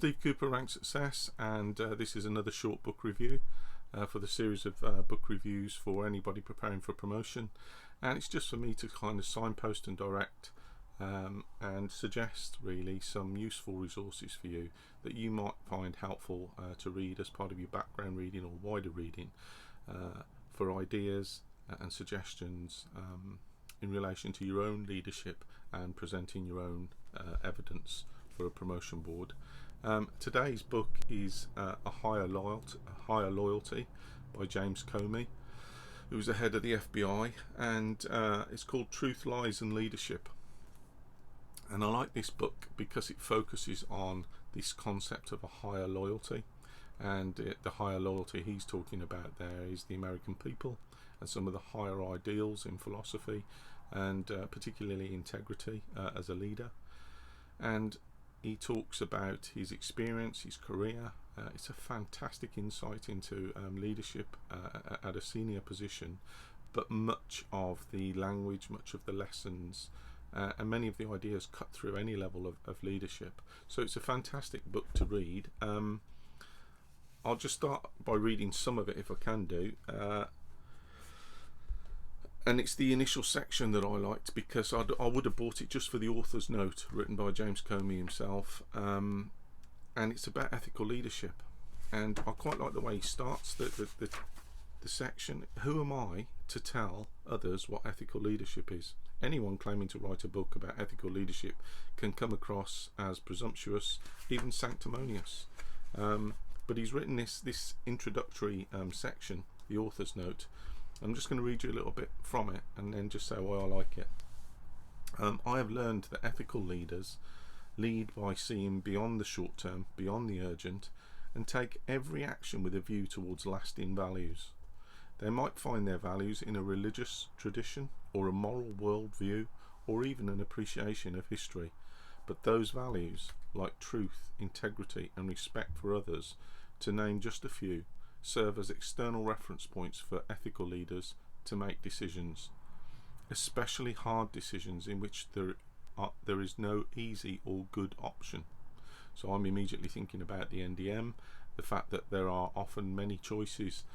Steve Cooper Ranks Success, and this is another short book review for the series of book reviews for anybody preparing for promotion. And it's just for me to kind of signpost and direct and suggest really some useful resources for you that you might find helpful to read as part of your background reading or wider reading for ideas and suggestions in relation to your own leadership and presenting your own evidence for a promotion board. Today's book is A Higher Loyalty by James Comey, who was the head of the FBI, and it's called Truth, Lies and Leadership. And I like this book because it focuses on this concept of a higher loyalty, and the higher loyalty he's talking about there is the American people and some of the higher ideals in philosophy and particularly integrity as a leader. And he talks about his experience, his career. It's a fantastic insight into leadership at a senior position, but much of the language, much of the lessons, and many of the ideas cut through any level of leadership. So it's a fantastic book to read. I'll just start by reading some of it if I can do. And it's the initial section that I liked because I would have bought it just for the author's note written by James Comey himself, and it's about ethical leadership. And I quite like the way he starts the section. Who am I to tell others what ethical leadership is? Anyone claiming to write a book about ethical leadership can come across as presumptuous, even sanctimonious. But he's written this introductory section, the author's note. I'm just going to read you a little bit from it and then just say why I like it. I have learned that ethical leaders lead by seeing beyond the short term, beyond the urgent, and take every action with a view towards lasting values. They might find their values in a religious tradition or a moral worldview or even an appreciation of history, but those values, like truth, integrity and respect for others, to name just a few, serve as external reference points for ethical leaders to make decisions, especially hard decisions in which there is no easy or good option. So I'm immediately thinking about the NDM, the fact that there are often many choices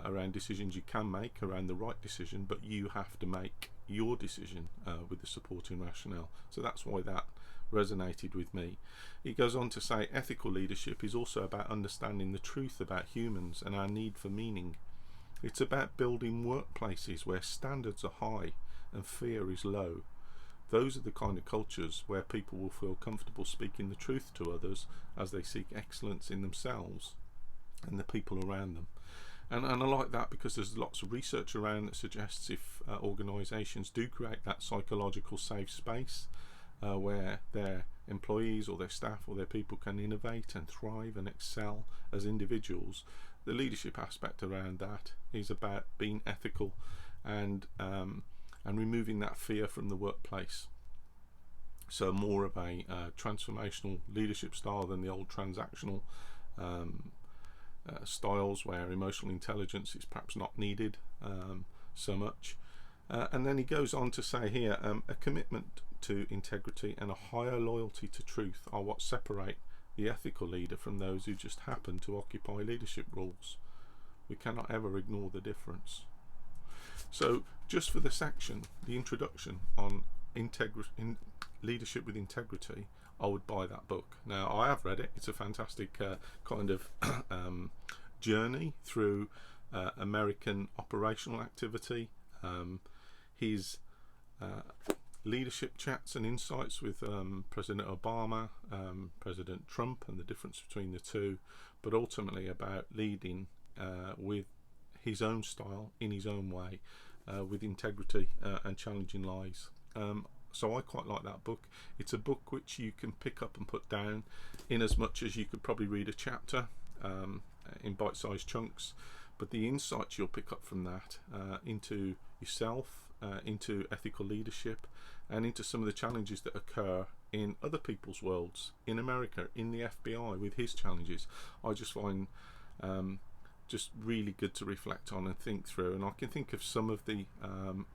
around decisions you can make, around the right decision, but you have to make your decision with the supporting rationale. So that's why that resonated with me. He goes on to say ethical leadership is also about understanding the truth about humans and our need for meaning. It's about building workplaces where standards are high and fear is low. Those are the kind of cultures where people will feel comfortable speaking the truth to others as they seek excellence in themselves and the people around them. And I like that because there's lots of research around that suggests if organisations do create that psychological safe space where their employees or their staff or their people can innovate and thrive and excel as individuals, the leadership aspect around that is about being ethical and removing that fear from the workplace. So more of a transformational leadership style than the old transactional styles where emotional intelligence is perhaps not needed so much. And then he goes on to say here, a commitment to integrity and a higher loyalty to truth are what separate the ethical leader from those who just happen to occupy leadership roles. We cannot ever ignore the difference. So just for the section, the introduction on leadership with integrity, I would buy that book. Now I have read it. It's a fantastic kind of journey through American operational activity. His leadership chats and insights with President Obama, President Trump, and the difference between the two, but ultimately about leading with his own style, in his own way, with integrity and challenging lies. So I quite like that book. It's a book which you can pick up and put down in as much as you could probably read a chapter in bite-sized chunks, but the insights you'll pick up from that into yourself, into ethical leadership, and into some of the challenges that occur in other people's worlds, in America, in the FBI with his challenges, I just find just really good to reflect on and think through. And I can think of some of the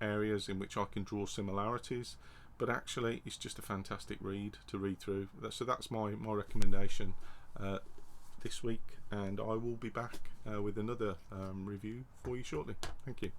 areas in which I can draw similarities, but actually it's just a fantastic read to read through. So that's my recommendation this week, and I will be back with another review for you shortly. Thank you.